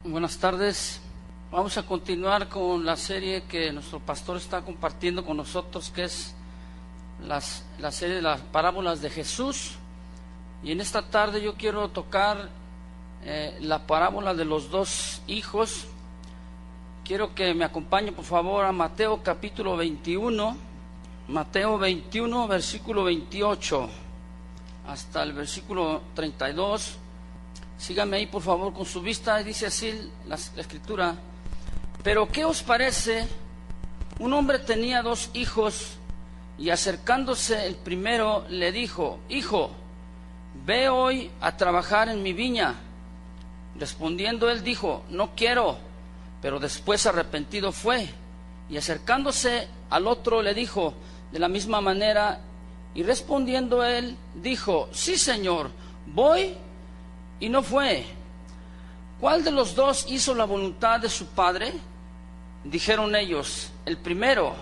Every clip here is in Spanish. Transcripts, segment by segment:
Buenas tardes. Vamos a continuar con la serie que nuestro pastor está compartiendo con nosotros, que es la serie de las parábolas de Jesús. Y en esta tarde yo quiero tocar la parábola de los dos hijos. Quiero que me acompañe por favor a Mateo capítulo 21, Mateo 21 versículo 28 hasta el versículo 32. Síganme ahí por favor con su vista. Dice así la escritura: pero ¿qué os parece? Un hombre tenía dos hijos, y acercándose el primero le dijo: Hijo, ve hoy a trabajar en mi viña. Respondiendo él dijo: No quiero. Pero después arrepentido fue, y acercándose al otro le dijo de la misma manera, y respondiendo él dijo: Sí, Señor, voy. Y no fue. ¿Cuál de los dos hizo la voluntad de su padre? Dijeron ellos: el primero.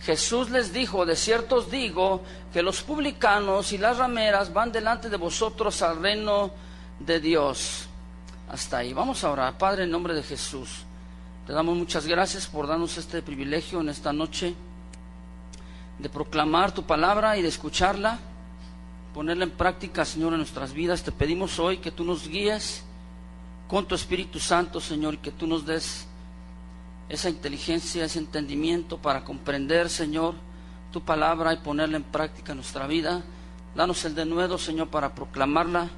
Jesús les dijo: de cierto os digo que los publicanos y las rameras van delante de vosotros al reino de Dios. Hasta ahí. Vamos a orar. Padre, en nombre de Jesús, te damos muchas gracias por darnos este privilegio en esta noche de proclamar tu palabra y de escucharla, ponerla en práctica, Señor, en nuestras vidas. Te pedimos hoy que tú nos guíes con tu Espíritu Santo, Señor, y que tú nos des esa inteligencia, ese entendimiento para comprender, Señor, tu palabra y ponerla en práctica en nuestra vida. Danos el denuedo, Señor, para proclamarla,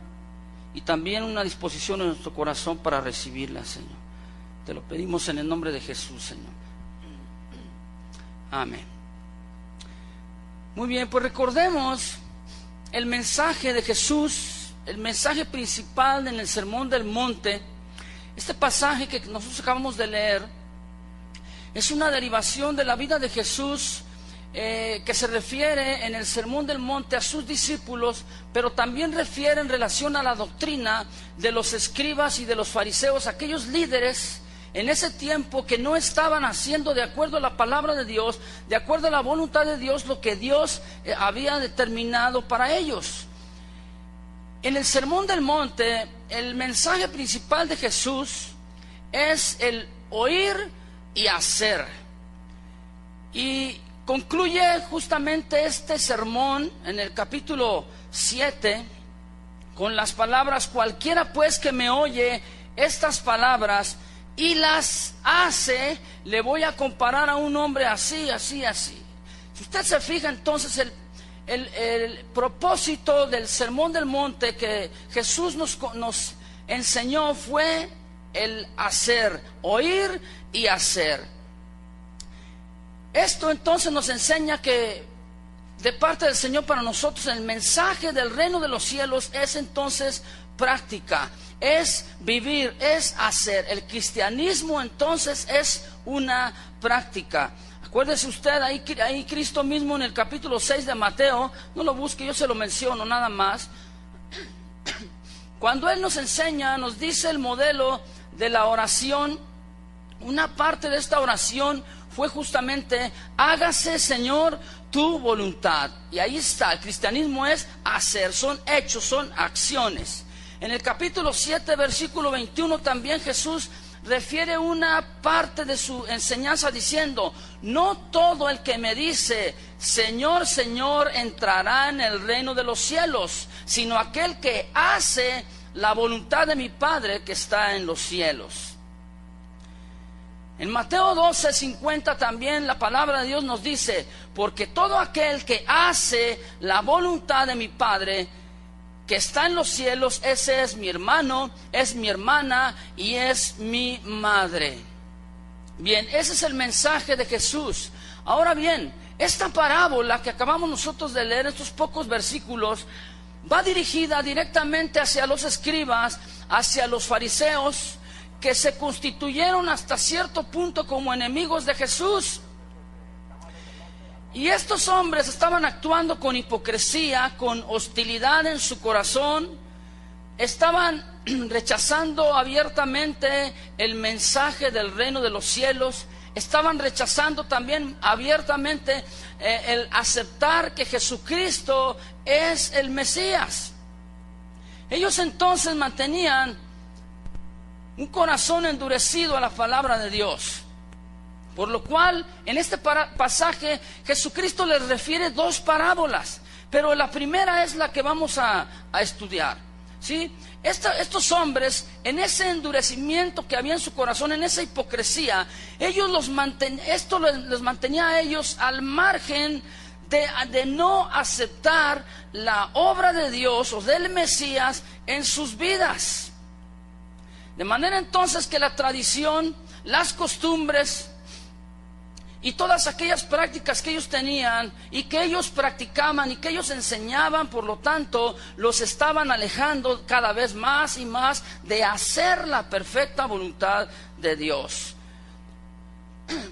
y también una disposición en nuestro corazón para recibirla, Señor. Te lo pedimos en el nombre de Jesús, Señor. Amén. Muy bien, pues recordemos el mensaje de Jesús, el mensaje principal en el Sermón del Monte. Este pasaje que nosotros acabamos de leer es una derivación de la vida de Jesús, que se refiere en el Sermón del Monte a sus discípulos, pero también refiere en relación a la doctrina de los escribas y de los fariseos, aquellos líderes en ese tiempo que no estaban haciendo de acuerdo a la palabra de Dios, de acuerdo a la voluntad de Dios, lo que Dios había determinado para ellos. En el Sermón del Monte, el mensaje principal de Jesús es el oír y hacer. Y concluye justamente este sermón en el capítulo 7 con las palabras: cualquiera pues que me oye estas palabras y las hace, le voy a comparar a un hombre así, así, así. Si usted se fija, entonces el propósito del Sermón del Monte que Jesús nos enseñó fue el hacer, oír y hacer. Esto entonces nos enseña que de parte del Señor para nosotros el mensaje del reino de los cielos es entonces práctica, es vivir, es hacer. El cristianismo entonces es una práctica. Acuérdese usted, ahí Cristo mismo en el capítulo 6 de Mateo, no lo busque, yo se lo menciono nada más. Cuando Él nos enseña, nos dice el modelo de la oración. Una parte de esta oración fue justamente: hágase, Señor, tu voluntad. Y ahí está, el cristianismo es hacer, son hechos, son acciones. En el capítulo 7, versículo 21, también Jesús refiere una parte de su enseñanza diciendo: no todo el que me dice Señor, Señor, entrará en el reino de los cielos, sino aquel que hace la voluntad de mi Padre que está en los cielos. En Mateo 12:50 también la palabra de Dios nos dice: porque todo aquel que hace la voluntad de mi Padre que está en los cielos, ese es mi hermano, es mi hermana y es mi madre. Bien, ese es el mensaje de Jesús. Ahora bien, esta parábola que acabamos nosotros de leer, estos pocos versículos, va dirigida directamente hacia los escribas, hacia los fariseos, que se constituyeron hasta cierto punto como enemigos de Jesús. Y estos hombres estaban actuando con hipocresía, con hostilidad en su corazón, estaban rechazando abiertamente el mensaje del reino de los cielos, estaban rechazando también abiertamente el aceptar que Jesucristo es el Mesías. Ellos entonces mantenían un corazón endurecido a la palabra de Dios. Por lo cual, en este pasaje, Jesucristo les refiere dos parábolas, pero la primera es la que vamos a estudiar, ¿sí? Estos hombres, en ese endurecimiento que había en su corazón, en esa hipocresía, ellos esto les mantenía a ellos al margen de no aceptar la obra de Dios o del Mesías en sus vidas. De manera entonces que la tradición, las costumbres y todas aquellas prácticas que ellos tenían y que ellos practicaban y que ellos enseñaban, por lo tanto, los estaban alejando cada vez más y más de hacer la perfecta voluntad de Dios.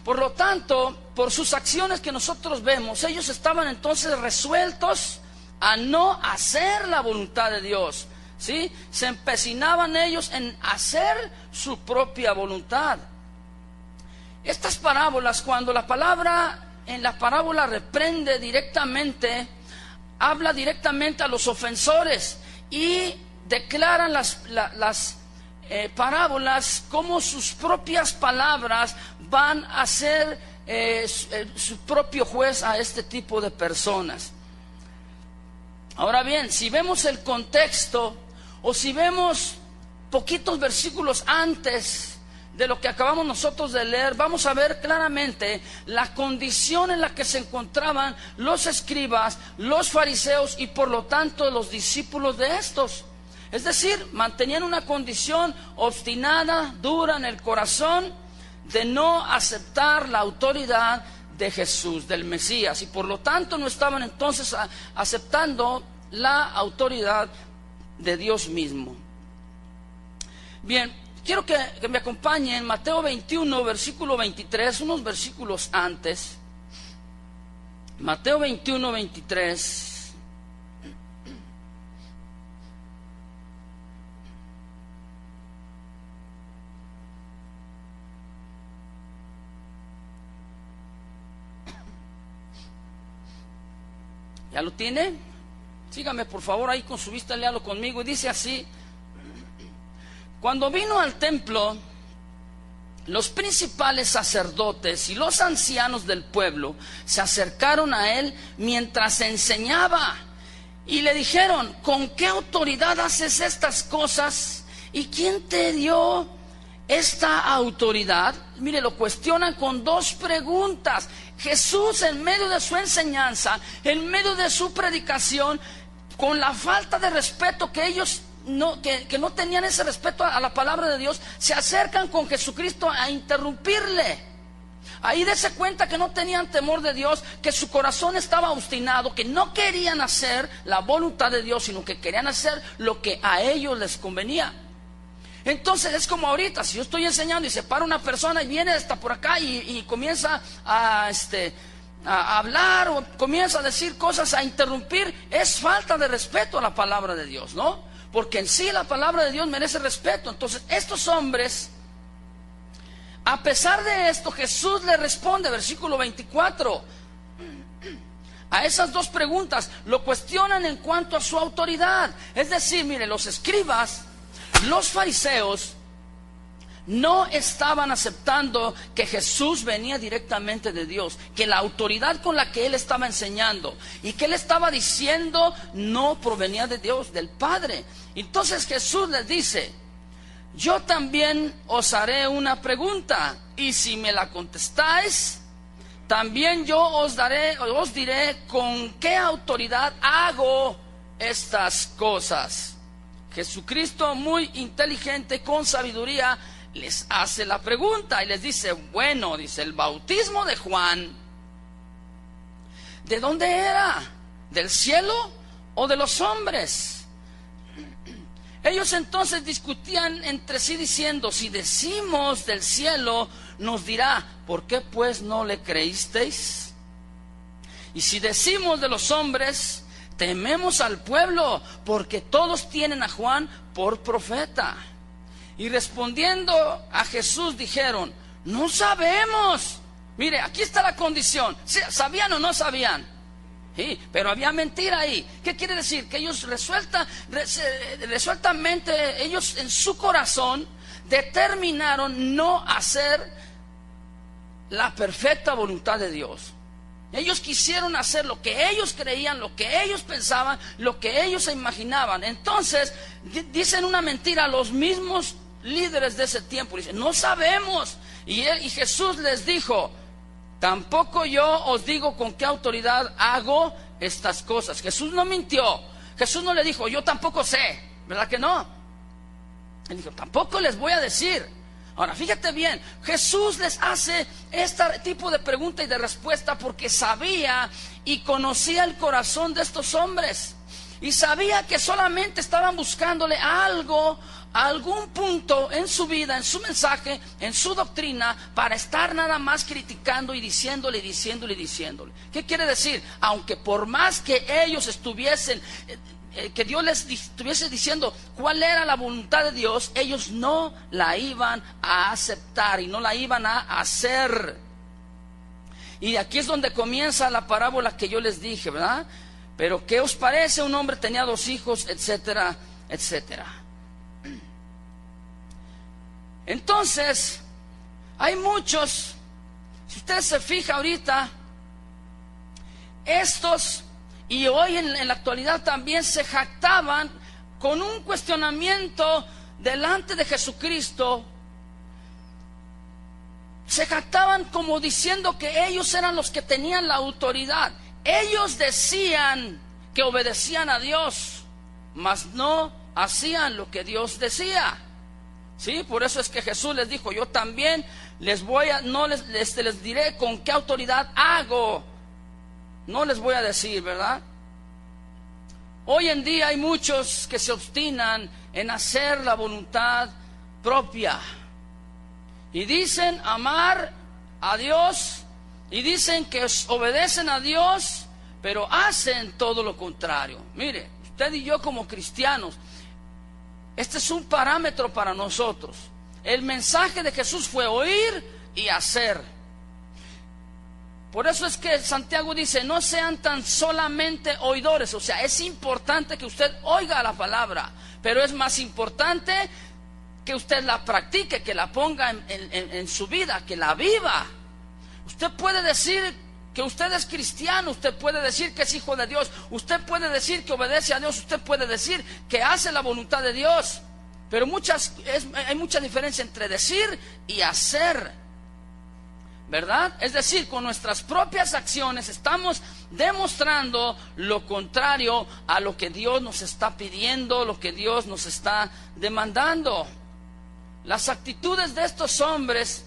Por lo tanto, por sus acciones que nosotros vemos, ellos estaban entonces resueltos a no hacer la voluntad de Dios, ¿sí? Se empecinaban ellos en hacer su propia voluntad. Estas parábolas, cuando la palabra en la parábola reprende directamente, habla directamente a los ofensores y declaran las parábolas como sus propias palabras van a ser su propio juez a este tipo de personas. Ahora bien, si vemos el contexto o si vemos poquitos versículos antes de lo que acabamos nosotros de leer, vamos a ver claramente la condición en la que se encontraban los escribas, los fariseos y por lo tanto los discípulos de estos. Es decir, mantenían una condición obstinada, dura en el corazón, de no aceptar la autoridad de Jesús, del Mesías, y por lo tanto no estaban entonces aceptando la autoridad de Dios mismo. Bien, quiero que me acompañen Mateo 21, versículo 23, unos versículos antes. Mateo 21, 23. ¿Ya lo tiene? Sígame por favor ahí con su vista, léalo conmigo. Y dice así: cuando vino al templo, los principales sacerdotes y los ancianos del pueblo se acercaron a él mientras enseñaba y le dijeron: ¿con qué autoridad haces estas cosas? ¿Y quién te dio esta autoridad? Mire, lo cuestionan con dos preguntas. Jesús, en medio de su enseñanza, en medio de su predicación, con la falta de respeto que ellos que no tenían ese respeto a la palabra de Dios, se acercan con Jesucristo a interrumpirle. Ahí dése cuenta que no tenían temor de Dios, que su corazón estaba obstinado, que no querían hacer la voluntad de Dios, sino que querían hacer lo que a ellos les convenía. Entonces es como ahorita, si yo estoy enseñando y se para una persona y viene hasta por acá y comienza a hablar o comienza a decir cosas, a interrumpir, es falta de respeto a la palabra de Dios, ¿no? Porque en sí la palabra de Dios merece respeto. Entonces estos hombres, a pesar de esto, Jesús les responde, versículo 24, a esas dos preguntas. Lo cuestionan en cuanto a su autoridad. Es decir, mire, los escribas, los fariseos, no estaban aceptando que Jesús venía directamente de Dios, que la autoridad con la que Él estaba enseñando y que Él estaba diciendo no provenía de Dios, del Padre. Entonces Jesús les dice: yo también os haré una pregunta, y si me la contestáis, también yo os diré con qué autoridad hago estas cosas. Jesucristo, muy inteligente, con sabiduría, les hace la pregunta y les dice: bueno, dice, el bautismo de Juan, ¿de dónde era? ¿Del cielo o de los hombres? Ellos entonces discutían entre sí diciendo: si decimos del cielo, nos dirá: ¿por qué pues no le creísteis? Y si decimos de los hombres, tememos al pueblo, porque todos tienen a Juan por profeta. Y respondiendo a Jesús dijeron: no sabemos. Mire, aquí está la condición. ¿Sabían o no sabían? Sí, pero había mentira ahí. ¿Qué quiere decir? Que ellos resueltamente, ellos en su corazón determinaron no hacer la perfecta voluntad de Dios. Ellos quisieron hacer lo que ellos creían, lo que ellos pensaban, lo que ellos se imaginaban. Entonces dicen una mentira a los mismos líderes de ese tiempo. Dicen, no sabemos. Y Jesús les dijo, tampoco yo os digo con qué autoridad hago estas cosas. Jesús no mintió. Jesús no le dijo, yo tampoco sé. ¿Verdad que no? Él dijo, tampoco les voy a decir. Ahora, fíjate bien, Jesús les hace este tipo de pregunta y de respuesta porque sabía y conocía el corazón de estos hombres. Y sabía que solamente estaban buscándole algo, algún punto en su vida, en su mensaje, en su doctrina, para estar nada más criticando y diciéndole. ¿Qué quiere decir? Aunque por más que ellos estuviesen... que Dios les estuviese diciendo cuál era la voluntad de Dios, ellos no la iban a aceptar y no la iban a hacer. Y aquí es donde comienza la parábola que yo les dije, ¿verdad? Pero ¿qué os parece? Un hombre tenía 2 hijos, etcétera, etcétera. Entonces, hay muchos, si usted se fija ahorita, estos... Y hoy en la actualidad también se jactaban con un cuestionamiento delante de Jesucristo. Se jactaban como diciendo que ellos eran los que tenían la autoridad. Ellos decían que obedecían a Dios, mas no hacían lo que Dios decía. Sí, por eso es que Jesús les dijo, yo también les diré con qué autoridad hago. No les voy a decir, ¿verdad? Hoy en día hay muchos que se obstinan en hacer la voluntad propia. Y dicen amar a Dios, y dicen que obedecen a Dios, pero hacen todo lo contrario. Mire, usted y yo como cristianos, este es un parámetro para nosotros. El mensaje de Jesús fue oír y hacer. Por eso es que Santiago dice, no sean tan solamente oidores. O sea, es importante que usted oiga la palabra, pero es más importante que usted la practique, que la ponga en su vida, que la viva. Usted puede decir que usted es cristiano, usted puede decir que es hijo de Dios, usted puede decir que obedece a Dios, usted puede decir que hace la voluntad de Dios, pero hay mucha diferencia entre decir y hacer, ¿verdad? Es decir, con nuestras propias acciones estamos demostrando lo contrario a lo que Dios nos está pidiendo, lo que Dios nos está demandando. Las actitudes de estos hombres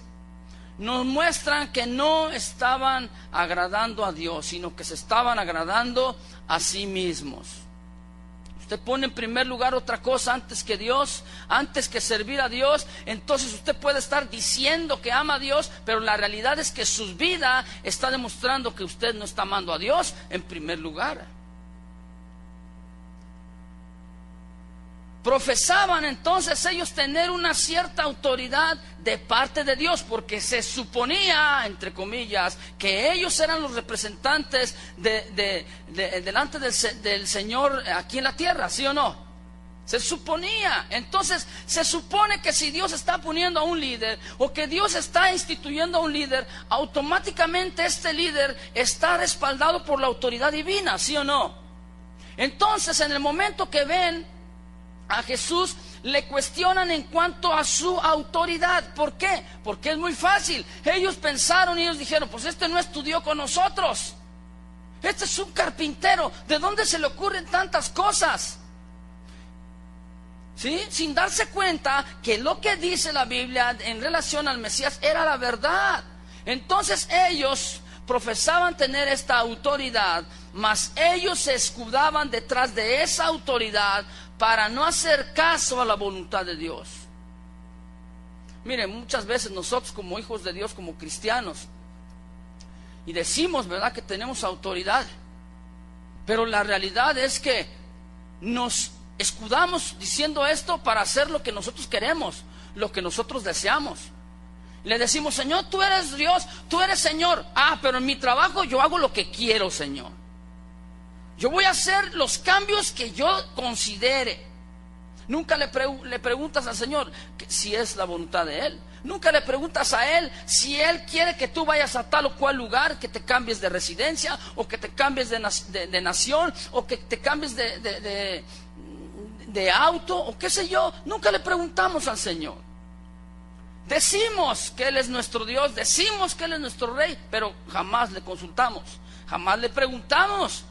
nos muestran que no estaban agradando a Dios, sino que se estaban agradando a sí mismos. Usted pone en primer lugar otra cosa antes que Dios, antes que servir a Dios, entonces usted puede estar diciendo que ama a Dios, pero la realidad es que su vida está demostrando que usted no está amando a Dios en primer lugar. Profesaban entonces ellos tener una cierta autoridad de parte de Dios, porque se suponía, entre comillas, que ellos eran los representantes delante del Señor aquí en la tierra, ¿sí o no? Se suponía. Entonces se supone que si Dios está poniendo a un líder o que Dios está instituyendo a un líder, automáticamente este líder está respaldado por la autoridad divina, ¿sí o no? Entonces en el momento que ven a Jesús, le cuestionan en cuanto a su autoridad. ¿Por qué? Porque es muy fácil. Ellos pensaron y ellos dijeron, pues este no estudió con nosotros, este es un carpintero, ¿de dónde se le ocurren tantas cosas? ¿Sí? Sin darse cuenta que lo que dice la Biblia en relación al Mesías era la verdad. Entonces ellos profesaban tener esta autoridad, mas ellos se escudaban detrás de esa autoridad para no hacer caso a la voluntad de Dios. Miren, muchas veces nosotros como hijos de Dios, como cristianos, y decimos, ¿verdad?, que tenemos autoridad, pero la realidad es que nos escudamos diciendo esto para hacer lo que nosotros queremos, lo que nosotros deseamos. Le decimos, Señor, tú eres Dios, tú eres Señor. Ah, pero en mi trabajo yo hago lo que quiero, Señor. Yo voy a hacer los cambios que yo considere. Nunca le preguntas al Señor si es la voluntad de Él. Nunca le preguntas a Él si Él quiere que tú vayas a tal o cual lugar, que te cambies de residencia, o que te cambies de nación, o que te cambies de auto, o qué sé yo. Nunca le preguntamos al Señor. Decimos que Él es nuestro Dios, decimos que Él es nuestro Rey, pero jamás le consultamos, jamás le preguntamos.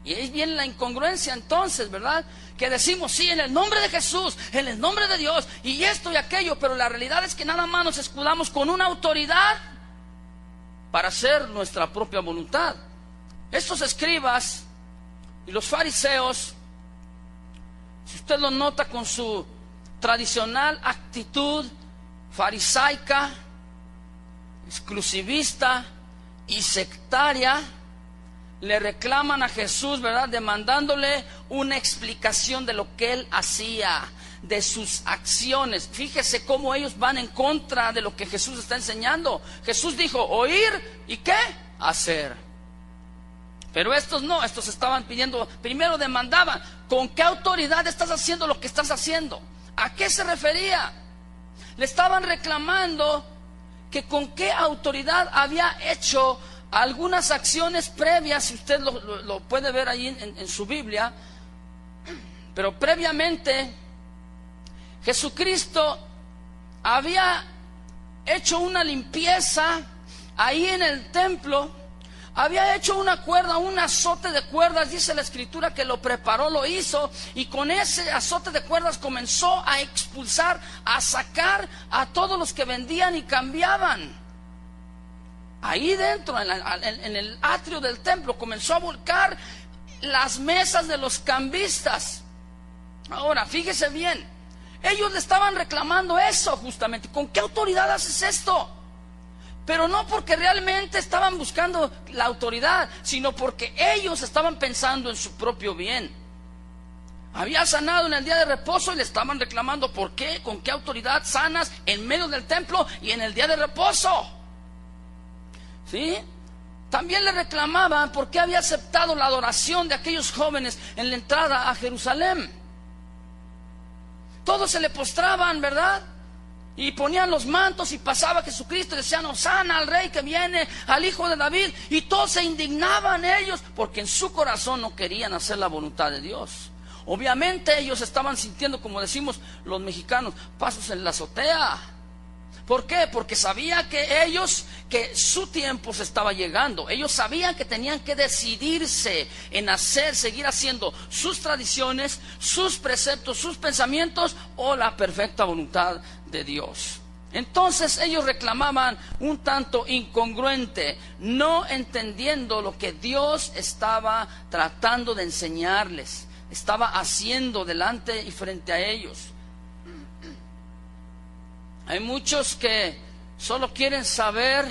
Y ahí viene la incongruencia entonces, ¿verdad? Que decimos, sí, en el nombre de Jesús, en el nombre de Dios, y esto y aquello, pero la realidad es que nada más nos escudamos con una autoridad para hacer nuestra propia voluntad. Estos escribas y los fariseos, si usted lo nota con su tradicional actitud farisaica, exclusivista y sectaria, le reclaman a Jesús, ¿verdad?, demandándole una explicación de lo que Él hacía, de sus acciones. Fíjese cómo ellos van en contra de lo que Jesús está enseñando. Jesús dijo, oír, ¿y qué? Hacer. Pero estos no, estos estaban pidiendo, primero demandaban, ¿con qué autoridad estás haciendo lo que estás haciendo? ¿A qué se refería? Le estaban reclamando que con qué autoridad había hecho algunas acciones previas, si usted lo puede ver ahí en su Biblia. Pero previamente Jesucristo había hecho una limpieza ahí en el templo, había hecho una cuerda, un azote de cuerdas, dice la Escritura que lo preparó, lo hizo, y con ese azote de cuerdas comenzó a expulsar, a sacar a todos los que vendían y cambiaban. Ahí dentro, en el atrio del templo, comenzó a volcar las mesas de los cambistas. Ahora, fíjese bien, ellos le estaban reclamando eso justamente. ¿Con qué autoridad haces esto? Pero no porque realmente estaban buscando la autoridad, sino porque ellos estaban pensando en su propio bien. Había sanado en el día de reposo y le estaban reclamando, ¿por qué? ¿Con qué autoridad sanas en medio del templo y en el día de reposo? ¿Sí? También le reclamaban por qué había aceptado la adoración de aquellos jóvenes en la entrada a Jerusalén. Todos se le postraban, ¿verdad? Y ponían los mantos y pasaba Jesucristo y decían, Hosana al Rey que viene, al Hijo de David. Y todos se indignaban ellos porque en su corazón no querían hacer la voluntad de Dios. Obviamente ellos estaban sintiendo, como decimos los mexicanos, pasos en la azotea. ¿Por qué? Porque sabía que su tiempo se estaba llegando. Ellos sabían que tenían que decidirse en seguir haciendo sus tradiciones, sus preceptos, sus pensamientos o la perfecta voluntad de Dios. Entonces ellos reclamaban un tanto incongruente, no entendiendo lo que Dios estaba tratando de enseñarles, estaba haciendo delante y frente a ellos. Hay muchos que solo quieren saber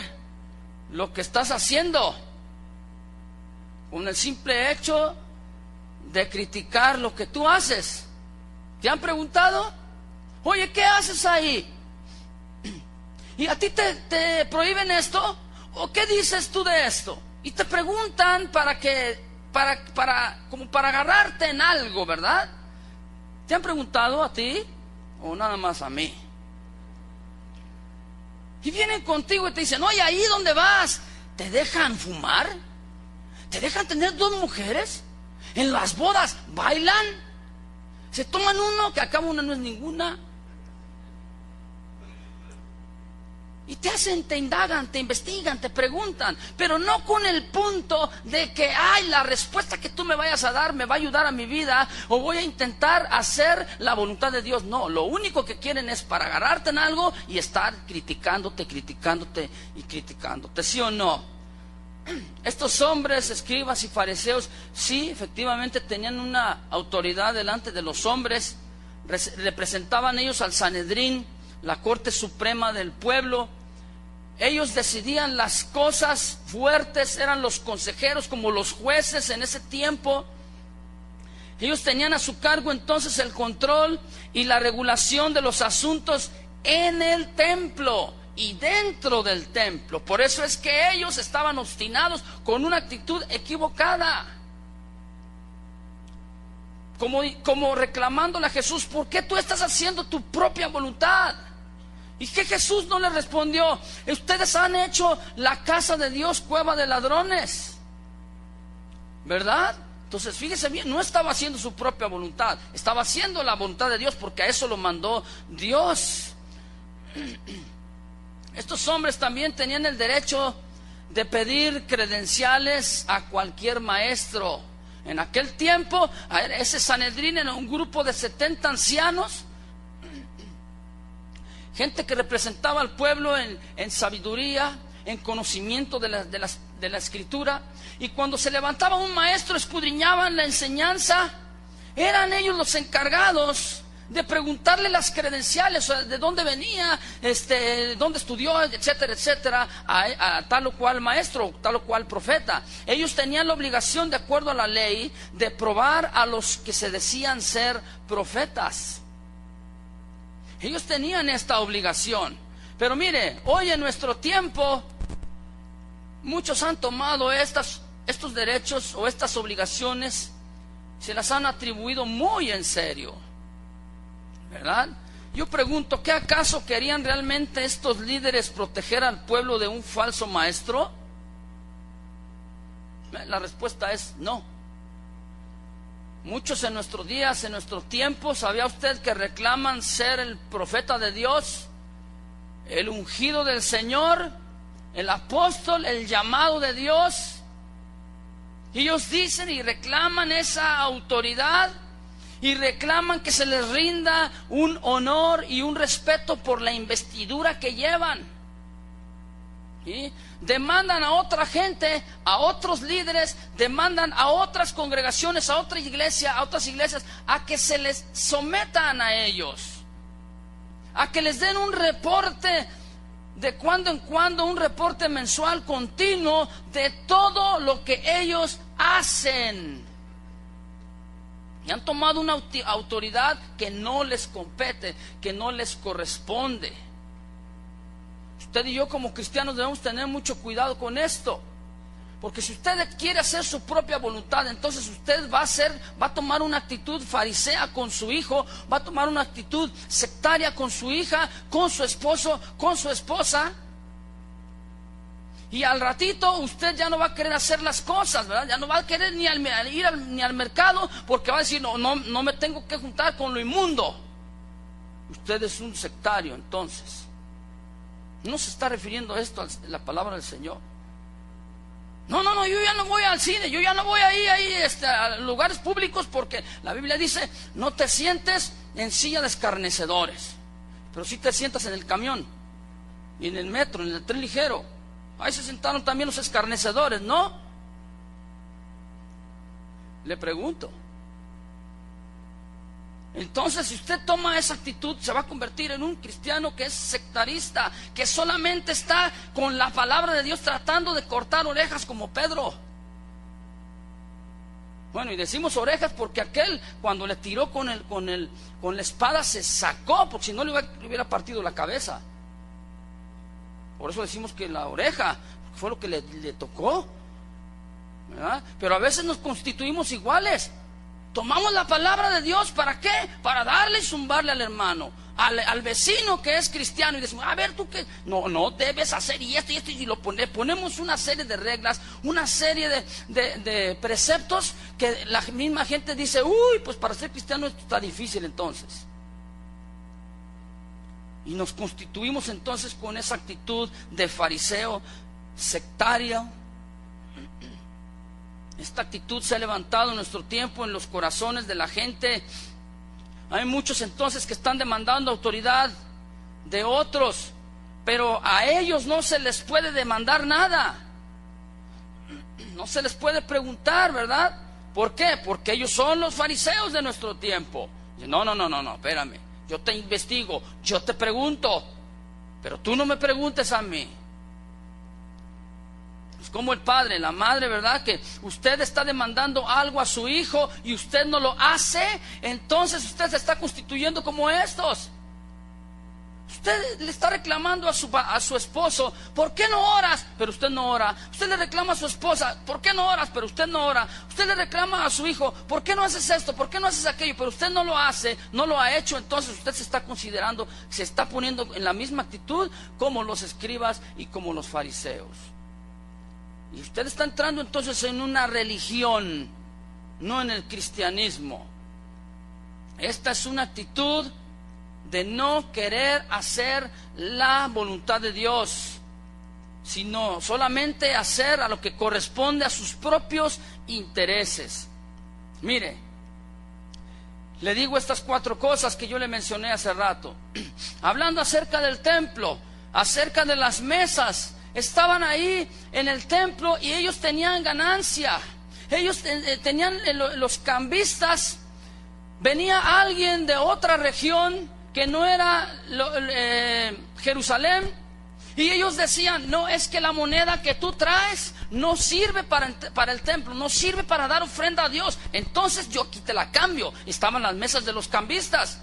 lo que estás haciendo, con el simple hecho de criticar lo que tú haces. ¿Te han preguntado? Oye, ¿qué haces ahí? ¿Y a ti te prohíben esto? ¿O qué dices tú de esto? Y te preguntan como para agarrarte en algo, ¿verdad? ¿Te han preguntado a ti o nada más a mí? Y vienen contigo y te dicen, oye, ¿ahí dónde vas? ¿Te dejan fumar? ¿Te dejan tener 2 mujeres? ¿En las bodas bailan? ¿Se toman uno que acaba una no es ninguna? Y te hacen, te indagan, te investigan, te preguntan, pero no con el punto de que, ay, la respuesta que tú me vayas a dar me va a ayudar a mi vida, o voy a intentar hacer la voluntad de Dios. No, lo único que quieren es para agarrarte en algo y estar criticándote, ¿sí o no? Estos hombres, escribas y fariseos, sí, efectivamente tenían una autoridad delante de los hombres, representaban ellos al Sanedrín, la corte suprema del pueblo. Ellos decidían las cosas fuertes, eran los consejeros como los jueces en ese tiempo. Ellos tenían a su cargo entonces el control y la regulación de los asuntos en el templo y dentro del templo. Por eso es que ellos estaban obstinados con una actitud equivocada. como reclamándole a Jesús: ¿por qué tú estás haciendo tu propia voluntad? Y que Jesús no le respondió: ustedes han hecho la casa de Dios cueva de ladrones, ¿verdad? Entonces fíjese bien, no estaba haciendo su propia voluntad, estaba haciendo la voluntad de Dios, porque a eso lo mandó Dios. Estos hombres también tenían el derecho de pedir credenciales a cualquier maestro. En aquel tiempo, ese Sanedrín era un grupo de 70 ancianos, gente que representaba al pueblo en sabiduría, en conocimiento de la escritura. Y cuando se levantaba un maestro, escudriñaban la enseñanza. Eran ellos los encargados de preguntarle las credenciales, o sea, de dónde venía, dónde estudió, etcétera, etcétera, a tal o cual maestro, tal o cual profeta. Ellos tenían la obligación, de acuerdo a la ley, de probar a los que se decían ser profetas. Ellos tenían esta obligación. Pero mire, hoy en nuestro tiempo, muchos han tomado estos derechos o estas obligaciones, se las han atribuido muy en serio, ¿verdad? Yo pregunto, ¿qué acaso querían realmente estos líderes proteger al pueblo de un falso maestro? La respuesta es no. Muchos en nuestros días, en nuestro tiempo, ¿sabía usted que reclaman ser el profeta de Dios, el ungido del Señor, el apóstol, el llamado de Dios? Ellos dicen y reclaman esa autoridad y reclaman que se les rinda un honor y un respeto por la investidura que llevan. ¿Sí? Demandan a otra gente, a otros líderes, demandan a otras congregaciones, a otras iglesias, a que se les sometan a ellos, a que les den un reporte de cuando en cuando, un reporte mensual continuo de todo lo que ellos hacen. Y han tomado una autoridad que no les compete, que no les corresponde. Usted y yo como cristianos debemos tener mucho cuidado con esto, porque si usted quiere hacer su propia voluntad, entonces usted va a tomar una actitud farisea con su hijo, va a tomar una actitud sectaria con su hija, con su esposo, con su esposa. Y al ratito usted ya no va a querer hacer las cosas, ¿verdad? Ya no va a querer ni al mercado, porque va a decir: no me tengo que juntar con lo inmundo. Usted es un sectario. Entonces no se está refiriendo a esto, a la palabra del Señor. No, yo ya no voy al cine, yo ya no voy ahí a lugares públicos, porque la Biblia dice: no te sientes en silla de escarnecedores. Pero sí te sientas en el camión y en el metro, en el tren ligero. Ahí se sentaron también los escarnecedores, ¿no? Le pregunto. Entonces, si usted toma esa actitud, se va a convertir en un cristiano que es sectarista, que solamente está con la palabra de Dios tratando de cortar orejas, como Pedro. Bueno, y decimos orejas porque aquel, cuando le tiró con la espada, se sacó, porque si no le hubiera partido la cabeza. Por eso decimos que la oreja fue lo que le tocó, ¿verdad? Pero a veces nos constituimos iguales. Tomamos la palabra de Dios, ¿para qué? Para darle y zumbarle al hermano, al vecino que es cristiano, y decimos: a ver, tú que no debes hacer y esto, y ponemos una serie de reglas, una serie de preceptos que la misma gente dice: uy, pues para ser cristiano esto está difícil. Entonces, y nos constituimos entonces con esa actitud de fariseo, sectario. Esta actitud se ha levantado en nuestro tiempo en los corazones de la gente. Hay muchos entonces que están demandando autoridad de otros, pero a ellos no se les puede demandar nada. No se les puede preguntar, ¿verdad? ¿Por qué? Porque ellos son los fariseos de nuestro tiempo. No, espérame. Yo te investigo, yo te pregunto, pero tú no me preguntes a mí. Es como el padre, la madre, ¿verdad? Que usted está demandando algo a su hijo y usted no lo hace, entonces usted se está constituyendo como estos. Usted le está reclamando a su esposo, ¿por qué no oras? Pero usted no ora. Usted le reclama a su esposa, ¿por qué no oras? Pero usted no ora. Usted le reclama a su hijo, ¿por qué no haces esto? ¿Por qué no haces aquello? Pero usted no lo hace, no lo ha hecho. Entonces usted se está considerando, se está poniendo en la misma actitud como los escribas y como los fariseos. Y usted está entrando entonces en una religión, no en el cristianismo. Esta es una actitud de no querer hacer la voluntad de Dios, sino solamente hacer a lo que corresponde a sus propios intereses. Mire, le digo estas 4 cosas que yo le mencioné hace rato. Hablando acerca del templo, acerca de las mesas, estaban ahí en el templo y ellos tenían ganancia. Ellos tenían los cambistas. Venía alguien de otra región que no era Jerusalén, y ellos decían, no, es que la moneda que tú traes no sirve para el templo, no sirve para dar ofrenda a Dios, entonces yo aquí te la cambio. Estaban las mesas de los cambistas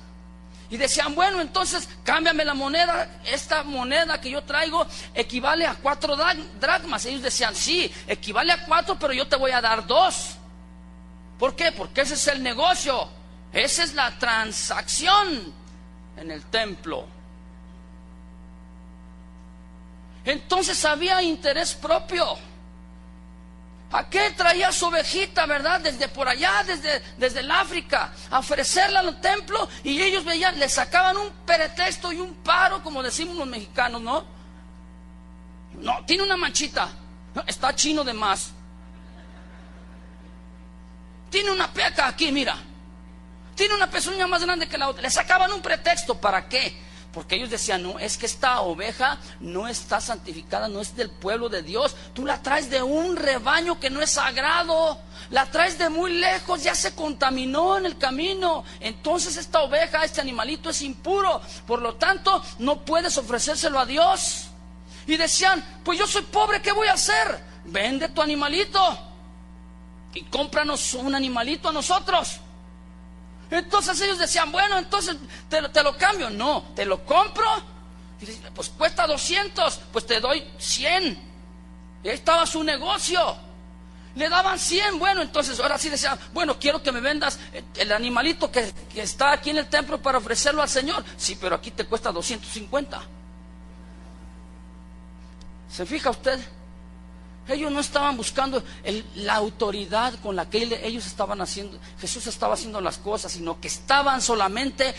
y decían, bueno, entonces cámbiame la moneda, esta moneda que yo traigo equivale a 4 dracmas. Ellos decían, sí, equivale a 4, pero yo te voy a dar 2. ¿Por qué? Porque ese es el negocio, esa es la transacción en el templo. Entonces había interés propio. ¿A qué traía su ovejita, verdad? Desde por allá, desde el África, a ofrecerla al templo, y ellos veían, le sacaban un pretexto y un paro, como decimos los mexicanos, ¿no? No, tiene una manchita, no, está chino de más. Tiene una peca aquí, mira. Tiene una pezuña más grande que la otra. Le sacaban un pretexto. ¿Para qué? Porque ellos decían, no, es que esta oveja no está santificada, no es del pueblo de Dios. Tú la traes de un rebaño que no es sagrado, la traes de muy lejos, ya se contaminó en el camino. Entonces esta oveja, este animalito es impuro, por lo tanto no puedes ofrecérselo a Dios. Y decían, pues yo soy pobre, ¿qué voy a hacer? Vende tu animalito y cómpranos un animalito a nosotros. Entonces ellos decían, bueno, entonces te lo cambio. No, te lo compro. Y decían, pues cuesta 200, pues te doy 100. Y ahí estaba su negocio. Le daban 100, bueno, entonces ahora sí decían, bueno, quiero que me vendas el animalito que está aquí en el templo para ofrecerlo al Señor. Sí, pero aquí te cuesta 250. ¿Se fija usted? Ellos no estaban buscando la autoridad con la que ellos estaban haciendo, Jesús estaba haciendo las cosas, sino que estaban solamente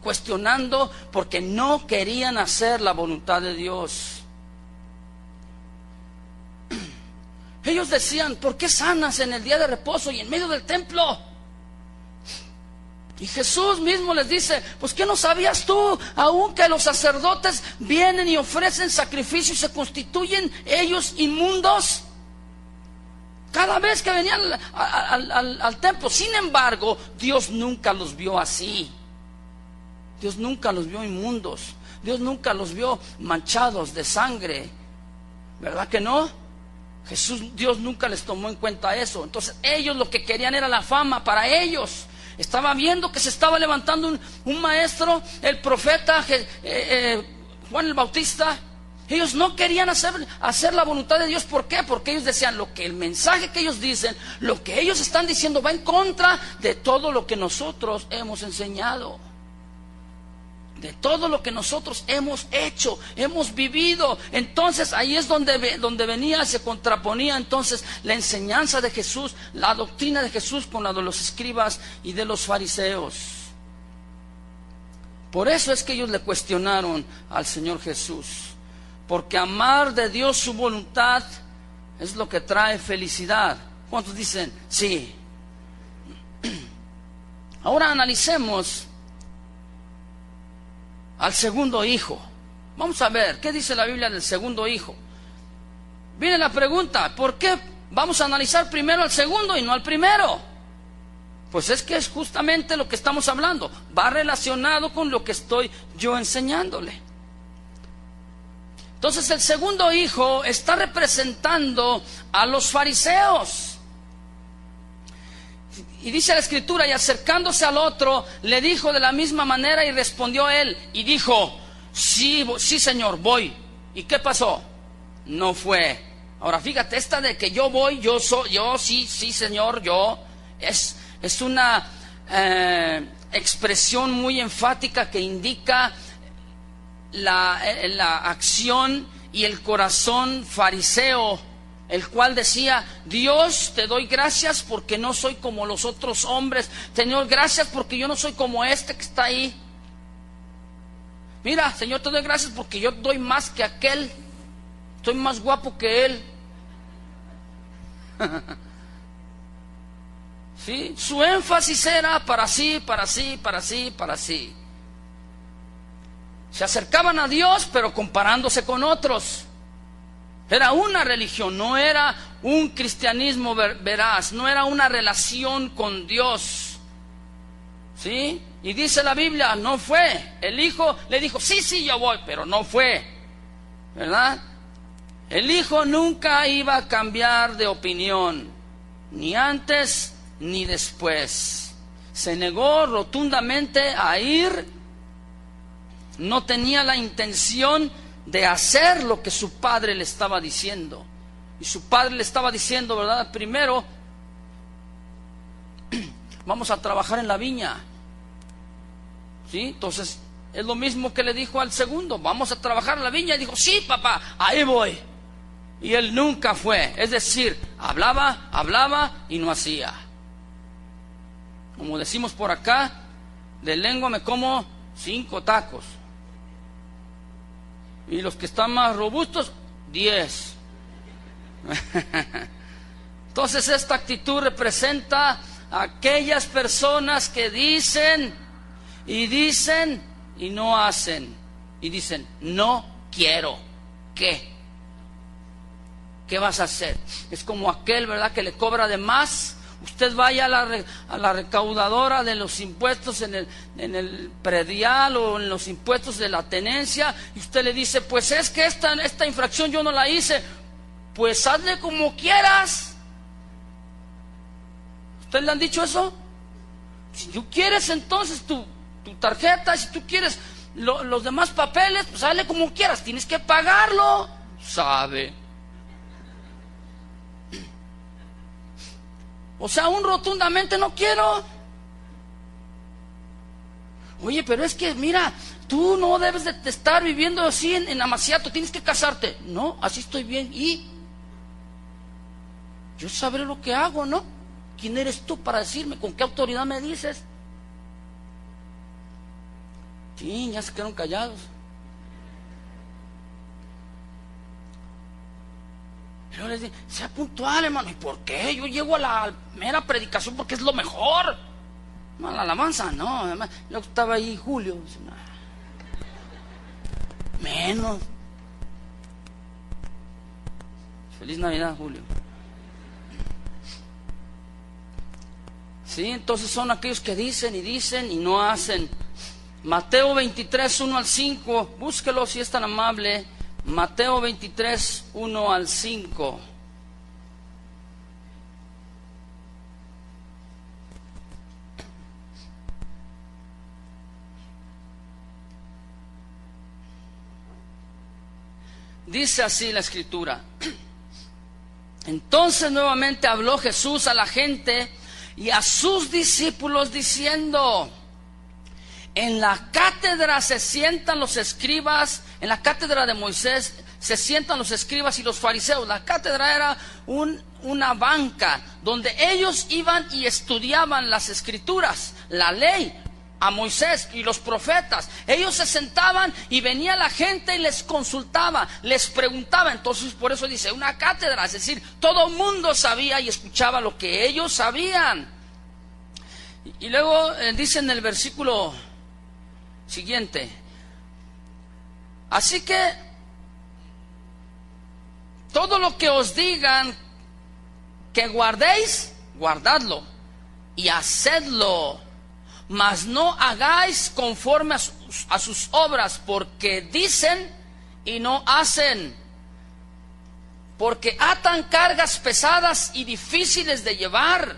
cuestionando porque no querían hacer la voluntad de Dios. Ellos decían, ¿por qué sanas en el día de reposo y en medio del templo? Y Jesús mismo les dice, pues ¿qué no sabías tú? Aun que los sacerdotes vienen y ofrecen sacrificios y se constituyen ellos inmundos cada vez que venían al templo. Sin embargo, Dios nunca los vio así. Dios nunca los vio inmundos. Dios nunca los vio manchados de sangre. ¿Verdad que no? Dios nunca les tomó en cuenta eso. Entonces ellos lo que querían era la fama para ellos. Estaba viendo que se estaba levantando un maestro, el profeta Juan el Bautista. Ellos no querían hacer la voluntad de Dios. ¿Por qué? Porque ellos decían, el mensaje que ellos dicen, lo que ellos están diciendo va en contra de todo lo que nosotros hemos enseñado, de todo lo que nosotros hemos hecho, hemos vivido. Entonces ahí es donde venía, se contraponía entonces la enseñanza de Jesús, la doctrina de Jesús con la de los escribas y de los fariseos. Por eso es que ellos le cuestionaron al Señor Jesús, porque amar de Dios su voluntad es lo que trae felicidad. ¿Cuántos dicen sí? Ahora analicemos al segundo hijo. Vamos a ver, ¿qué dice la Biblia del segundo hijo? Viene la pregunta, ¿por qué vamos a analizar primero al segundo y no al primero? Pues es que es justamente lo que estamos hablando, va relacionado con lo que estoy yo enseñándole. Entonces el segundo hijo está representando a los fariseos. Y dice la Escritura, y acercándose al otro, le dijo de la misma manera, y respondió él, y dijo, sí, sí señor, voy. ¿Y qué pasó? No fue. Ahora fíjate, esta de que yo voy, yo sí señor, yo, es una expresión muy enfática que indica la acción y el corazón fariseo, el cual decía: Dios, te doy gracias porque no soy como los otros hombres. Señor, gracias porque yo no soy como este que está ahí. Mira, Señor, te doy gracias porque yo doy más que aquel. Estoy más guapo que él. ¿Sí? Su énfasis era para sí, para sí, para sí, para sí. Se acercaban a Dios, pero comparándose con otros. Era una religión, no era un cristianismo veraz, no era una relación con Dios. ¿Sí? Y dice la Biblia, no fue. El hijo le dijo, sí, yo voy, pero no fue. ¿Verdad? El hijo nunca iba a cambiar de opinión, ni antes ni después. Se negó rotundamente a ir. No tenía la intención de hacer lo que su padre le estaba diciendo. Y su padre le estaba diciendo, ¿verdad? Primero, vamos a trabajar en la viña. ¿Sí? Entonces, es lo mismo que le dijo al segundo, vamos a trabajar en la viña. Y dijo, sí, papá, ahí voy. Y él nunca fue. Es decir, hablaba y no hacía. Como decimos por acá, de lengua me como 5 tacos. Y los que están más robustos, 10. Entonces esta actitud representa a aquellas personas que dicen y no hacen. Y dicen, no quiero. ¿Qué? ¿Qué vas a hacer? Es como aquel, ¿verdad?, que le cobra de más. Usted vaya a la recaudadora de los impuestos en el predial o en los impuestos de la tenencia, y usted le dice, pues es que esta infracción yo no la hice. Pues hazle como quieras. ¿Usted le han dicho eso? Si tú quieres entonces tu tarjeta, si tú quieres los demás papeles, pues hazle como quieras, tienes que pagarlo. ¿Sabe? O sea, un rotundamente no quiero. Oye, pero es que mira, tú no debes de estar viviendo así en Amaciato, tienes que casarte. No, así estoy bien. Y yo sabré lo que hago, ¿no? ¿Quién eres tú para decirme? ¿Con qué autoridad me dices? Sí, ya se quedaron callados. Yo les digo, sea puntual, hermano. ¿Y por qué? Yo llego a la mera predicación porque es lo mejor. No, la alabanza, no. Además, luego estaba ahí Julio. Dice, no. Menos. Feliz Navidad, Julio. Sí, entonces son aquellos que dicen y no hacen. Mateo 23, 1 al 5. Búsquelo si es tan amable. Mateo 23, 1 al 5. Dice así la escritura. Entonces nuevamente habló Jesús a la gente y a sus discípulos diciendo: en la cátedra se sientan los escribas, en la cátedra de Moisés se sientan los escribas y los fariseos. La cátedra era una banca donde ellos iban y estudiaban las escrituras, la ley, a Moisés y los profetas. Ellos se sentaban y venía la gente y les consultaba, les preguntaba. Entonces por eso dice una cátedra, es decir, todo el mundo sabía y escuchaba lo que ellos sabían. Y luego dice en el versículo siguiente: así que todo lo que os digan que guardéis, guardadlo y hacedlo, mas no hagáis conforme a sus obras, porque dicen y no hacen, porque atan cargas pesadas y difíciles de llevar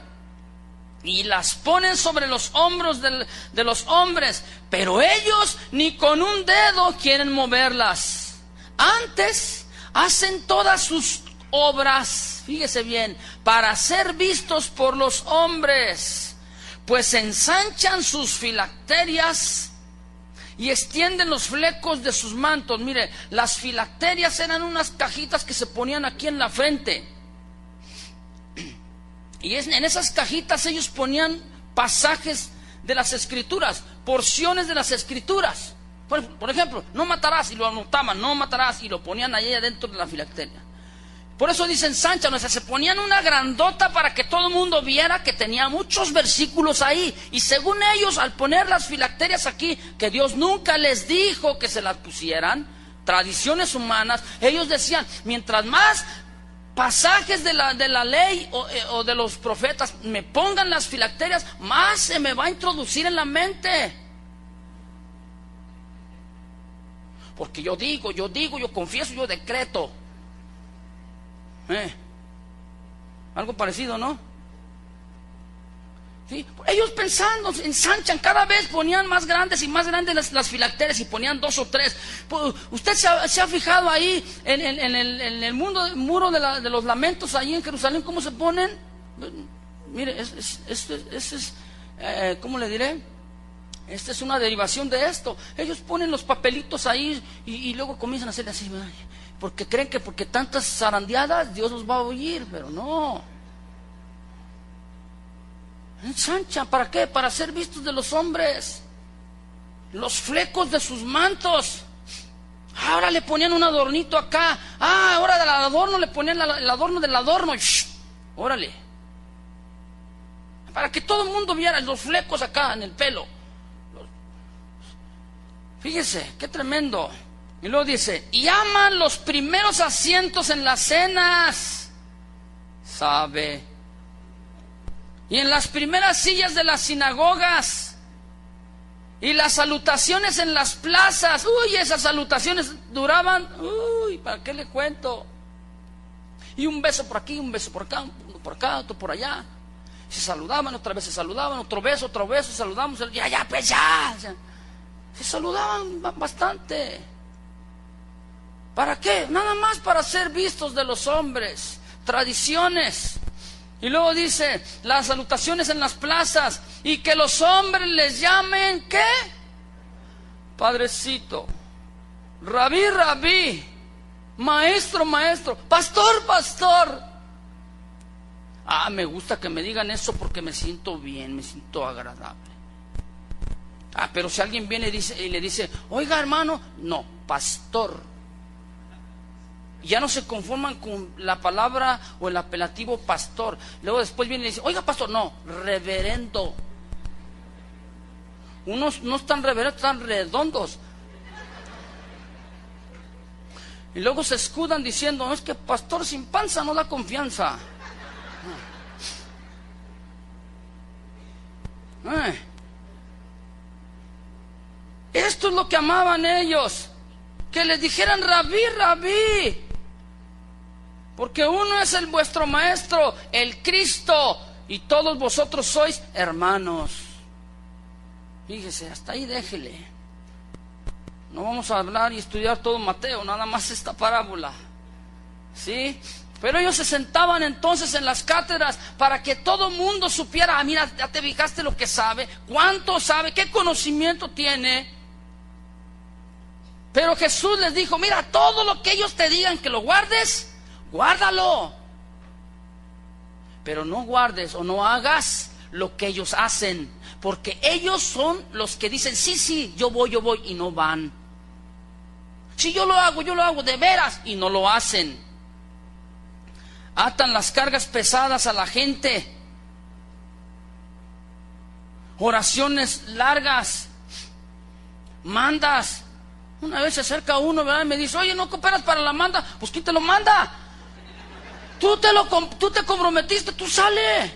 y las ponen sobre los hombros de los hombres, pero ellos ni con un dedo quieren moverlas. Antes hacen todas sus obras, fíjese bien, para ser vistos por los hombres, pues ensanchan sus filacterias y extienden los flecos de sus mantos. Mire, las filacterias eran unas cajitas que se ponían aquí en la frente. Y en esas cajitas ellos ponían pasajes de las Escrituras, porciones de las Escrituras. Por ejemplo, no matarás, y lo anotaban, no matarás, y lo ponían ahí adentro de la filacteria. Por eso dicen ensanchan, o sea, se ponían una grandota para que todo el mundo viera que tenía muchos versículos ahí. Y según ellos, al poner las filacterias aquí, que Dios nunca les dijo que se las pusieran, tradiciones humanas, ellos decían, mientras más pasajes de la ley o de los profetas me pongan las filacterias, más se me va a introducir en la mente. Porque yo digo, yo confieso, yo decreto. Algo parecido, ¿no? ¿Sí? Ellos pensando, ensanchan, cada vez ponían más grandes y más grandes las filacterias, y ponían 2 o 3. Usted se ha fijado ahí en el muro de los lamentos, ahí en Jerusalén, cómo se ponen. Mire, ¿cómo le diré? Esta es una derivación de esto. Ellos ponen los papelitos ahí y luego comienzan a hacerle así, porque creen que porque tantas zarandeadas Dios los va a oír, pero no. Ensanchan, ¿para qué? Para ser vistos de los hombres. Los flecos de sus mantos. Ahora le ponían un adornito acá. Ahora del adorno le ponían el adorno del adorno. Órale. Para que todo el mundo viera los flecos acá en el pelo. Fíjese, qué tremendo. Y luego dice, y aman los primeros asientos en las cenas. ¿Sabe? Y en las primeras sillas de las sinagogas, y las salutaciones en las plazas. Uy, esas salutaciones duraban, ¿para qué le cuento? Y un beso por aquí, un beso por acá, uno por acá, otro por allá. Se saludaban, otra vez se saludaban, otro beso, saludamos, ya, pues ya. Se saludaban bastante. ¿Para qué? Nada más para ser vistos de los hombres. Tradiciones. Y luego dice, las salutaciones en las plazas, y que los hombres les llamen, ¿qué? Padrecito, rabí, rabí, maestro, maestro, pastor, pastor. Me gusta que me digan eso porque me siento bien, me siento agradable. Pero si alguien viene y le dice, oiga hermano, no, pastor. Ya no se conforman con la palabra o el apelativo pastor. Luego después viene y dice, oiga pastor, no, reverendo. Unos no están reverendos, están redondos. Y luego se escudan diciendo, no, es que pastor sin panza no da confianza. Esto es lo que amaban ellos, que les dijeran rabí, rabí, porque uno es vuestro maestro, el Cristo, y todos vosotros sois hermanos. Fíjese, hasta ahí déjele. No vamos a hablar y estudiar todo Mateo, nada más esta parábola, ¿sí? Pero ellos se sentaban entonces en las cátedras para que todo mundo supiera, mira, ya te fijaste lo que sabe, cuánto sabe, qué conocimiento tiene. Pero Jesús les dijo, mira, todo lo que ellos te digan que lo guardes, guárdalo. Pero no guardes o no hagas lo que ellos hacen, porque ellos son los que dicen, sí, yo voy, y no van. Si yo lo hago de veras, y no lo hacen. Atan las cargas pesadas a la gente. Oraciones largas. Mandas. Una vez se acerca uno, ¿verdad? Y me dice, oye, ¿no cooperas para la manda? Pues ¿quién te lo manda? Tú te comprometiste, tú sale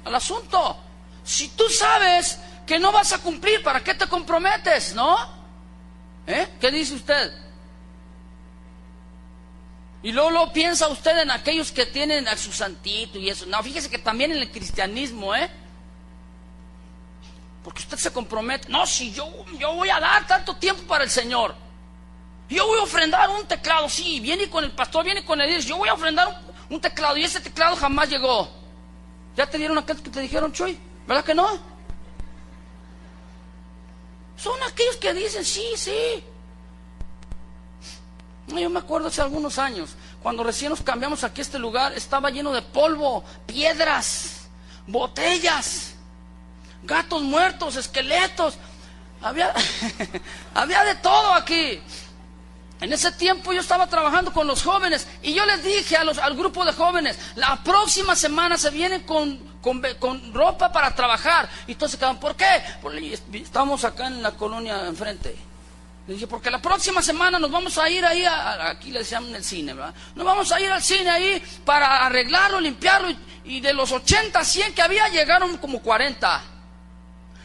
al asunto. Si tú sabes que no vas a cumplir, ¿para qué te comprometes? ¿No? ¿Qué dice usted? Y luego piensa usted en aquellos que tienen a su santito y eso. No, fíjese que también en el cristianismo, porque usted se compromete. No, si yo voy a dar tanto tiempo para el Señor. Yo voy a ofrendar un teclado. Sí, viene con el pastor, viene con el líder. Yo voy a ofrendar un teclado y ese teclado jamás llegó. ¿Ya te dieron aquel que te dijeron, Chuy? ¿Verdad que no? Son aquellos que dicen, sí. Yo me acuerdo hace algunos años, cuando recién nos cambiamos aquí a este lugar, estaba lleno de polvo, piedras, botellas, gatos muertos, esqueletos. Había de todo aquí. En ese tiempo yo estaba trabajando con los jóvenes y yo les dije al grupo de jóvenes, la próxima semana se vienen con ropa para trabajar. Y todos se quedaban, ¿por qué? Porque estamos acá en la colonia enfrente. Les dije, porque la próxima semana nos vamos a ir ahí, aquí le decían el cine, ¿verdad? Nos vamos a ir al cine ahí para arreglarlo, limpiarlo. Y de los 80, 100 que había, llegaron como 40.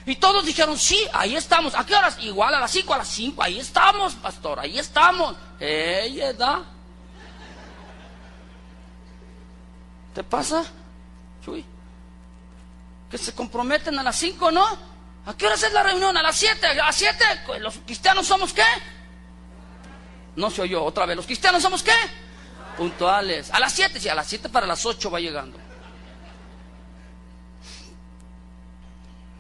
Y todos dijeron, sí, ahí estamos. ¿A qué horas? Igual a las 5, ahí estamos, pastor, ahí estamos. ¿Da? ¿Te pasa, Chuy? Que se comprometen a las 5, ¿no? ¿A qué horas es la reunión? A las 7. ¿A las 7? ¿Los cristianos somos qué? No se oyó otra vez. ¿Los cristianos somos qué? Puntuales. A las 7, sí, a las 7 para las 8 va llegando.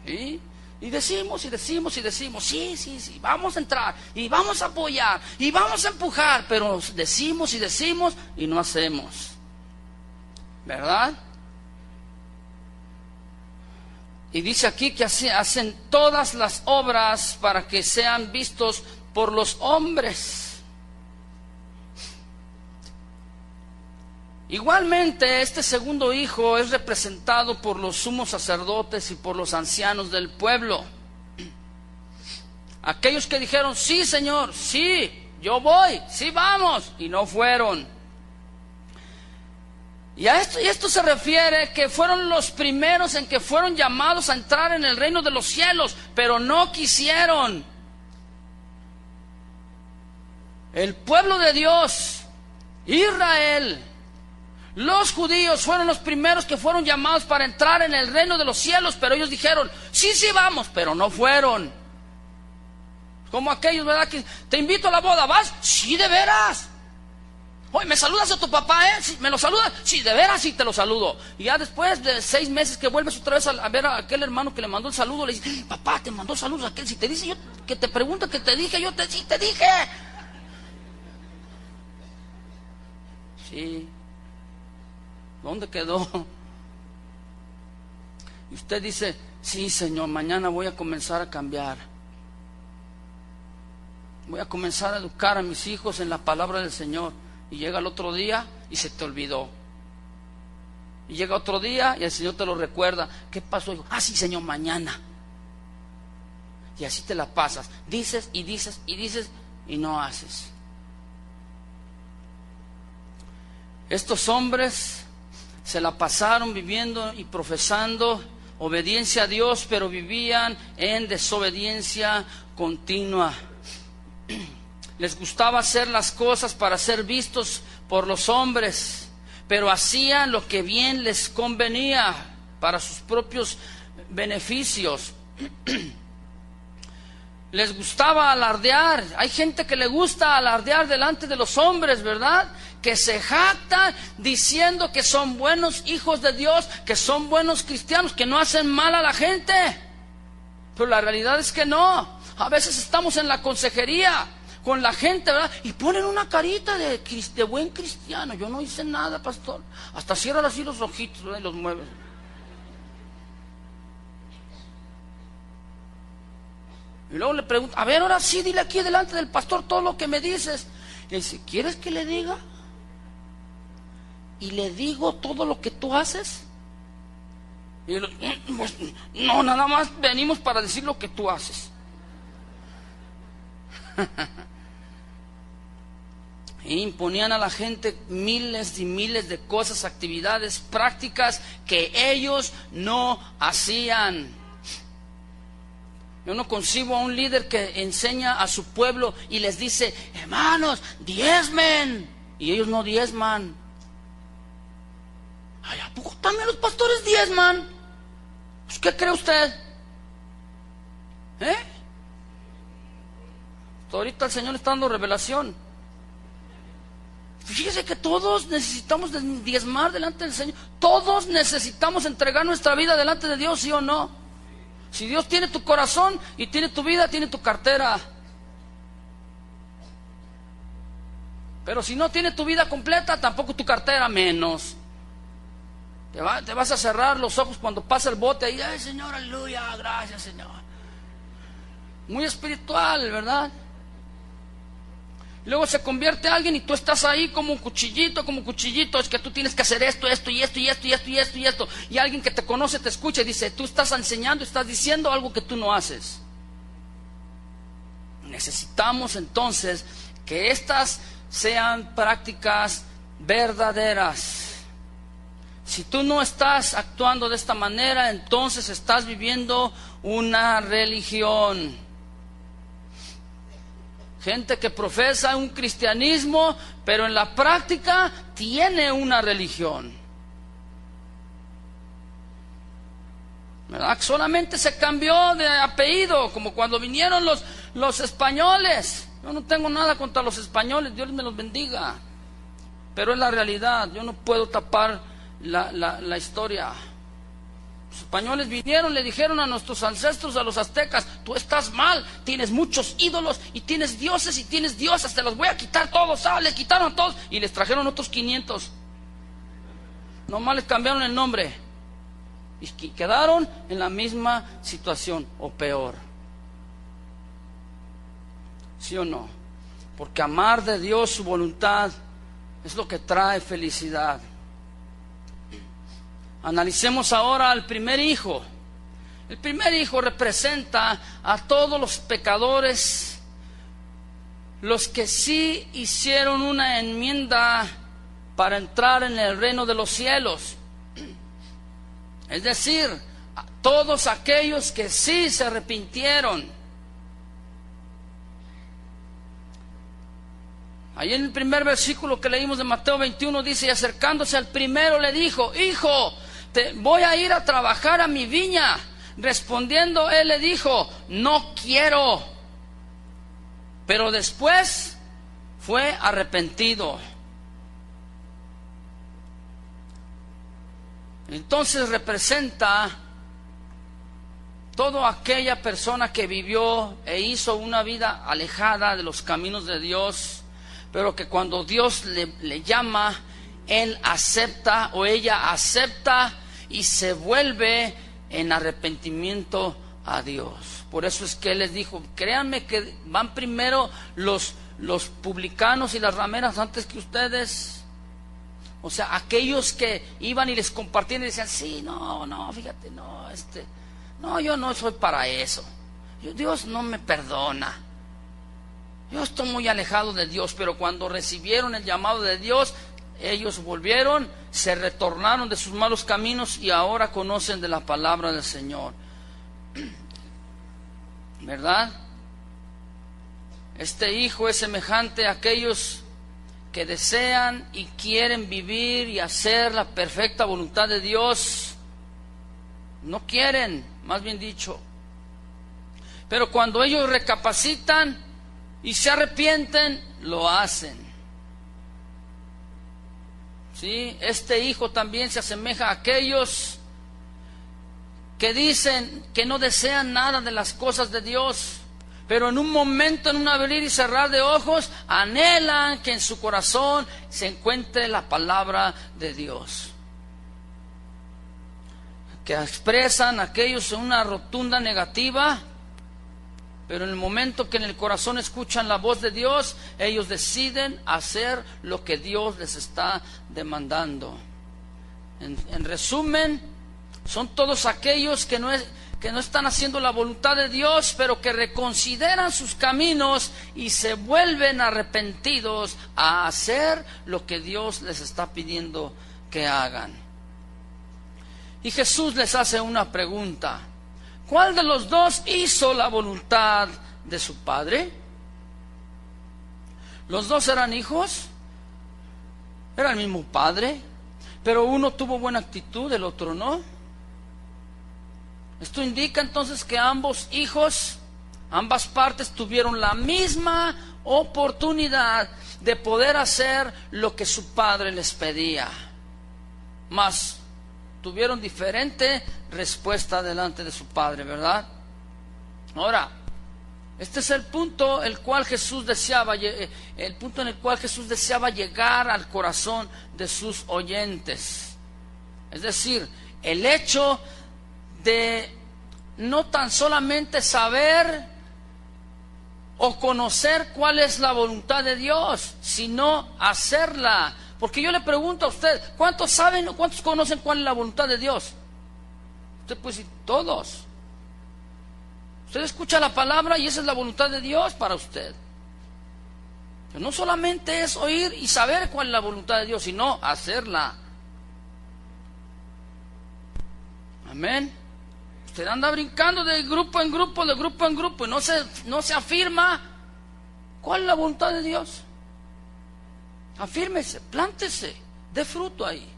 Y decimos, sí, vamos a entrar, y vamos a apoyar, y vamos a empujar, pero decimos y no hacemos. ¿Verdad? Y dice aquí que hacen todas las obras para que sean vistos por los hombres. Igualmente, este segundo hijo es representado por los sumos sacerdotes y por los ancianos del pueblo. Aquellos que dijeron, sí, Señor, sí, yo voy, sí, vamos, y no fueron. Y esto se refiere que fueron los primeros en que fueron llamados a entrar en el reino de los cielos, pero no quisieron. El pueblo de Dios, Israel, los judíos fueron los primeros que fueron llamados para entrar en el reino de los cielos, pero ellos dijeron, sí, vamos, pero no fueron. Como aquellos, ¿verdad? Que te invito a la boda, ¿vas? Sí, de veras. Oye, ¿me saludas a tu papá, ¿Sí, ¿me lo saludas? Sí, de veras sí te lo saludo. Y ya después de 6 meses que vuelves otra vez a ver a aquel hermano que le mandó el saludo, le dices, papá, te mandó saludos a aquel. Si te dice yo, que te pregunto que te dije, sí te dije. Sí. ¿Dónde quedó? Y usted dice, sí, Señor, mañana voy a comenzar a cambiar. Voy a comenzar a educar a mis hijos en la palabra del Señor. Y llega el otro día y se te olvidó. Y llega otro día y el Señor te lo recuerda. ¿Qué pasó, hijo? Sí, Señor, mañana. Y así te la pasas. Dices y no haces. Estos hombres se la pasaron viviendo y profesando obediencia a Dios, pero vivían en desobediencia continua. Les gustaba hacer las cosas para ser vistos por los hombres, pero hacían lo que bien les convenía para sus propios beneficios. Les gustaba alardear. Hay gente que le gusta alardear delante de los hombres, ¿verdad? Que se jactan diciendo que son buenos hijos de Dios, que son buenos cristianos, que no hacen mal a la gente. Pero la realidad es que no. A veces estamos en la consejería con la gente, ¿verdad? Y ponen una carita de buen cristiano. Yo no hice nada, pastor. Hasta cierran así los ojitos, ¿verdad? Y los mueven. Y luego le pregunto, a ver, ahora sí, dile aquí delante del pastor todo lo que me dices. Y dice, ¿quieres que le diga? ¿Y le digo todo lo que tú haces? Y yo, pues, no, nada más venimos para decir lo que tú haces. E imponían a la gente miles y miles de cosas, actividades, prácticas que ellos no hacían. Yo no concibo a un líder que enseña a su pueblo y les dice, hermanos, diezmen, y ellos no diezman. Ay, ¿a poco también los pastores diezman? Pues, ¿qué cree usted? Ahorita el Señor está dando revelación. Fíjese que todos necesitamos diezmar delante del Señor. Todos necesitamos entregar nuestra vida delante de Dios, ¿sí o no? Si Dios tiene tu corazón y tiene tu vida, tiene tu cartera. Pero si no tiene tu vida completa, tampoco tu cartera, menos. Te vas a cerrar los ojos cuando pasa el bote ahí. Ay, Señor, aleluya, gracias, Señor. Muy espiritual, ¿verdad? Luego se convierte alguien y tú estás ahí como un cuchillito, es que tú tienes que hacer esto y esto. Y alguien que te conoce te escucha y dice, tú estás enseñando, estás diciendo algo que tú no haces. Necesitamos entonces que estas sean prácticas verdaderas. Si tú no estás actuando de esta manera, entonces estás viviendo una religión. Gente que profesa un cristianismo, pero en la práctica tiene una religión. ¿Verdad? Solamente se cambió de apellido, como cuando vinieron los españoles. Yo no tengo nada contra los españoles, Dios me los bendiga. Pero es la realidad, yo no puedo tapar la historia. Los españoles vinieron, le dijeron a nuestros ancestros, a los aztecas, tú estás mal, tienes muchos ídolos y tienes dioses y tienes diosas, te los voy a quitar todos. Les quitaron todos y les trajeron otros 500. Nomás les cambiaron el nombre y quedaron en la misma situación o peor. ¿Sí o no? Porque amar de Dios su voluntad es lo que trae felicidad. Analicemos ahora al primer hijo. El primer hijo representa a todos los pecadores, los que sí hicieron una enmienda para entrar en el reino de los cielos. Es decir, a todos aquellos que sí se arrepintieron. Ahí en el primer versículo que leímos de Mateo 21 dice, y acercándose al primero le dijo, hijo, voy a ir a trabajar a mi viña. Respondiendo él le dijo, no quiero. Pero después fue arrepentido. Entonces representa toda aquella persona que vivió e hizo una vida alejada de los caminos de Dios, pero que cuando Dios le llama, él acepta o ella acepta y se vuelve en arrepentimiento a Dios. Por eso es que él les dijo, créanme que van primero los publicanos y las rameras antes que ustedes. O sea, aquellos que iban y les compartían y decían, sí, no, fíjate, no, yo no soy para eso. Dios no me perdona. Yo estoy muy alejado de Dios, pero cuando recibieron el llamado de Dios, ellos volvieron, se retornaron de sus malos caminos y ahora conocen de la palabra del Señor. ¿Verdad? Este hijo es semejante a aquellos que desean y quieren vivir y hacer la perfecta voluntad de Dios. No quieren, más bien dicho. Pero cuando ellos recapacitan y se arrepienten, lo hacen. ¿Sí? Este hijo también se asemeja a aquellos que dicen que no desean nada de las cosas de Dios, pero en un momento, en un abrir y cerrar de ojos, anhelan que en su corazón se encuentre la palabra de Dios. Que expresan aquellos en una rotunda negativa, pero en el momento que en el corazón escuchan la voz de Dios, ellos deciden hacer lo que Dios les está demandando. En resumen, son todos aquellos que no están haciendo la voluntad de Dios, pero que reconsideran sus caminos y se vuelven arrepentidos a hacer lo que Dios les está pidiendo que hagan. Y Jesús les hace una pregunta. ¿Cuál de los dos hizo la voluntad de su padre? ¿Los dos eran hijos? Era el mismo padre, pero uno tuvo buena actitud, el otro no. Esto indica entonces que ambos hijos, ambas partes tuvieron la misma oportunidad de poder hacer lo que su padre les pedía, mas tuvieron diferente respuesta delante de su padre, ¿verdad? Ahora, este es el punto en el cual Jesús deseaba llegar al corazón de sus oyentes. Es decir, el hecho de no tan solamente saber o conocer cuál es la voluntad de Dios, sino hacerla. Porque yo le pregunto a usted, ¿cuántos saben o cuántos conocen cuál es la voluntad de Dios? Usted puede decir, todos. Usted escucha la palabra y esa es la voluntad de Dios para usted. Pero no solamente es oír y saber cuál es la voluntad de Dios, sino hacerla. Amén. Usted anda brincando de grupo en grupo, de grupo en grupo, y no se afirma cuál es la voluntad de Dios. Afírmese, plántese, dé fruto ahí.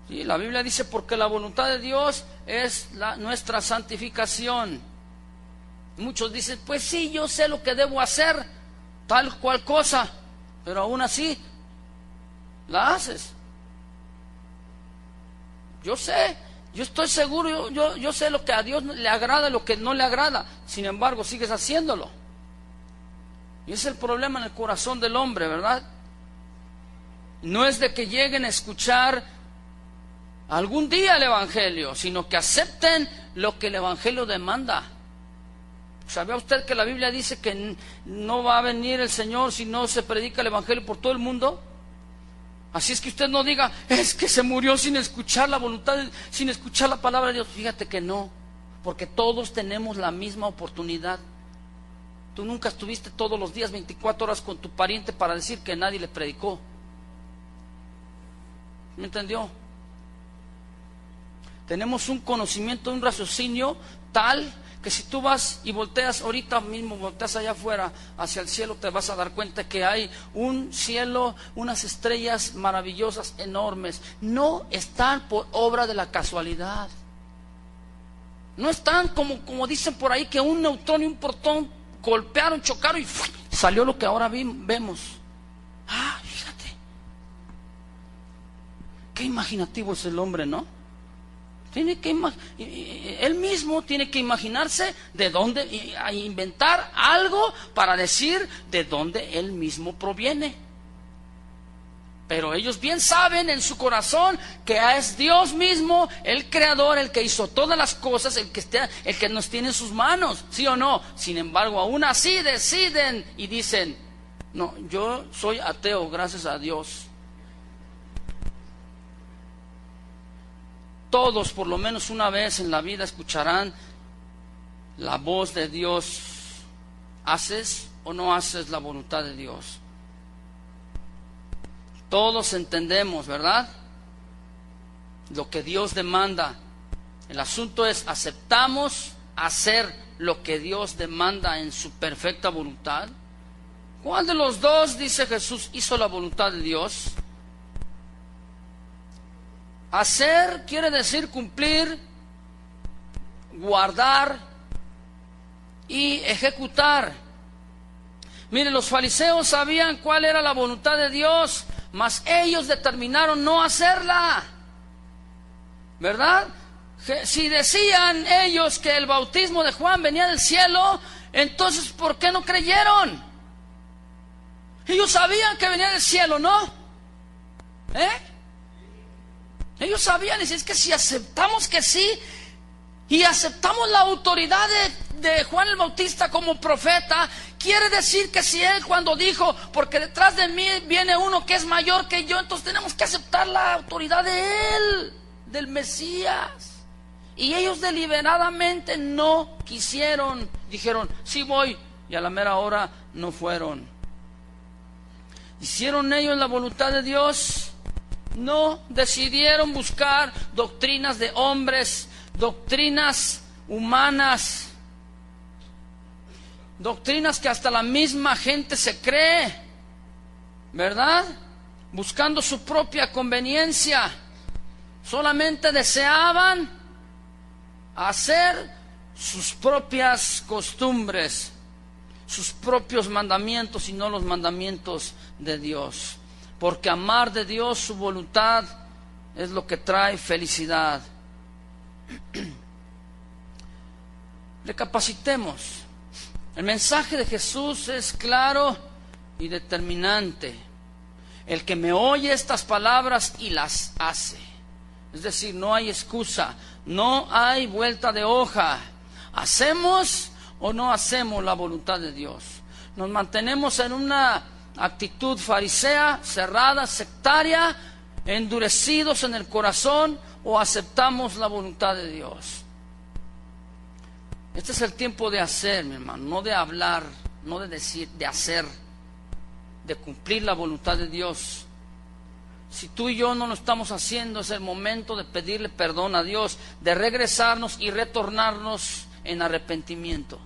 Sí, la Biblia dice, porque la voluntad de Dios es nuestra santificación. Muchos dicen, pues sí, yo sé lo que debo hacer, tal cual cosa, pero aún así la haces. Yo sé, yo estoy seguro, yo sé lo que a Dios le agrada y lo que no le agrada. Sin embargo, sigues haciéndolo. Y ese es el problema en el corazón del hombre, ¿verdad? No es de que lleguen a escuchar algún día el Evangelio, sino que acepten lo que el Evangelio demanda. ¿Sabía usted que la Biblia dice que no va a venir el Señor si no se predica el Evangelio por todo el mundo? Así es que usted no diga, es que se murió sin escuchar la voluntad, sin escuchar la palabra de Dios. Fíjate que no, porque todos tenemos la misma oportunidad. Tú nunca estuviste todos los días 24 horas con tu pariente para decir que nadie le predicó. ¿Me entendió? Tenemos un conocimiento, un raciocinio tal que si tú vas y volteas ahorita mismo, volteas allá afuera hacia el cielo, te vas a dar cuenta que hay un cielo, unas estrellas maravillosas, enormes. No están por obra de la casualidad. No están como dicen por ahí, que un neutrón y un protón golpearon, chocaron y salió lo que ahora vemos. Ah, fíjate. Qué imaginativo es el hombre, ¿no? Él mismo tiene que imaginarse de dónde, a inventar algo para decir de dónde él mismo proviene. Pero ellos bien saben en su corazón que es Dios mismo, el creador, el que hizo todas las cosas, el que nos tiene en sus manos, ¿sí o no? Sin embargo, aún así deciden y dicen, no, yo soy ateo, gracias a Dios. Todos por lo menos una vez en la vida escucharán la voz de Dios. ¿Haces o no haces la voluntad de Dios? Todos entendemos, ¿verdad? Lo que Dios demanda. El asunto es, ¿aceptamos hacer lo que Dios demanda en su perfecta voluntad? ¿Cuál de los dos, dice Jesús, hizo la voluntad de Dios? Hacer quiere decir cumplir, guardar y ejecutar. Miren, los fariseos sabían cuál era la voluntad de Dios, mas ellos determinaron no hacerla, ¿verdad? Si decían ellos que el bautismo de Juan venía del cielo, entonces ¿por qué no creyeron? Ellos sabían que venía del cielo, ¿no? Ellos sabían, y es que si aceptamos que sí, y aceptamos la autoridad de Juan el Bautista como profeta, quiere decir que si él cuando dijo, porque detrás de mí viene uno que es mayor que yo, entonces tenemos que aceptar la autoridad de él, del Mesías. Y ellos deliberadamente no quisieron, dijeron, sí voy, y a la mera hora no fueron. ¿Hicieron ellos la voluntad de Dios? No, decidieron buscar doctrinas de hombres, doctrinas humanas. doctrinas que hasta la misma gente se cree, ¿verdad? Buscando su propia conveniencia. Solamente deseaban hacer sus propias costumbres, sus propios mandamientos y no los mandamientos de Dios. Porque amar de Dios, su voluntad, es lo que trae felicidad. Recapacitemos. El mensaje de Jesús es claro y determinante. El que me oye estas palabras y las hace. Es decir, no hay excusa, no hay vuelta de hoja. ¿Hacemos o no hacemos la voluntad de Dios? ¿Nos mantenemos en una actitud farisea, cerrada, sectaria, endurecidos en el corazón, o aceptamos la voluntad de Dios? Este es el tiempo de hacer, mi hermano, no de hablar, no de decir, de hacer, de cumplir la voluntad de Dios. Si tú y yo no lo estamos haciendo, es el momento de pedirle perdón a Dios, de regresarnos y retornarnos en arrepentimiento.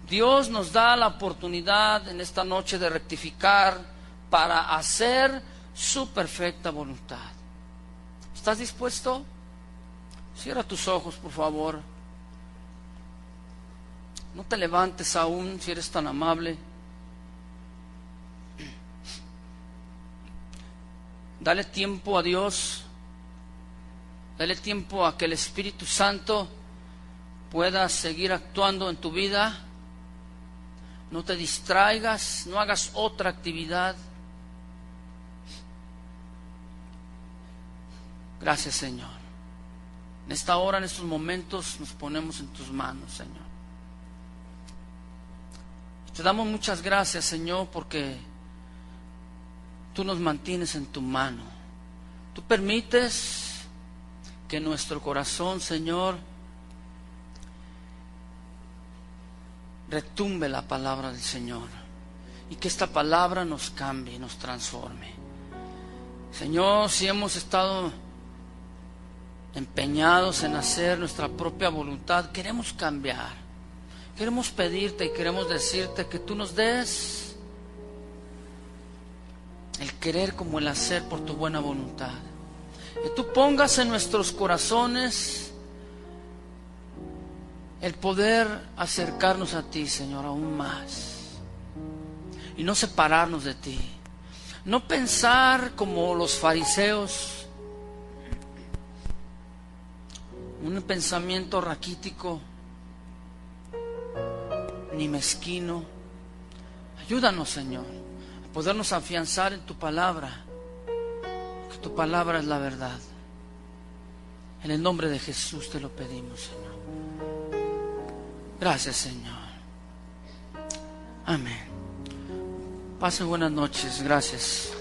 Dios nos da la oportunidad en esta noche de rectificar para hacer su perfecta voluntad. ¿Estás dispuesto? Cierra tus ojos, por favor. No te levantes aún, si eres tan amable. Dale tiempo a Dios. Dale tiempo a que el Espíritu Santo pueda seguir actuando en tu vida. No te distraigas, no hagas otra actividad. Gracias, Señor. En esta hora, en estos momentos, nos ponemos en tus manos, Señor. Te damos muchas gracias, Señor, porque tú nos mantienes en tu mano. Tú permites que nuestro corazón, Señor, retumbe la palabra del Señor y que esta palabra nos cambie, nos transforme. Señor, si hemos estado empeñados en hacer nuestra propia voluntad, queremos cambiar, queremos pedirte y queremos decirte que tú nos des el querer como el hacer por tu buena voluntad, que tú pongas en nuestros corazones el poder acercarnos a ti, Señor, aún más, y no separarnos de ti, no pensar como los fariseos, un pensamiento raquítico ni mezquino. Ayúdanos, Señor, a podernos afianzar en tu palabra, que tu palabra es la verdad. En el nombre de Jesús te lo pedimos, Señor. Gracias, Señor. Amén. Pasen buenas noches. Gracias.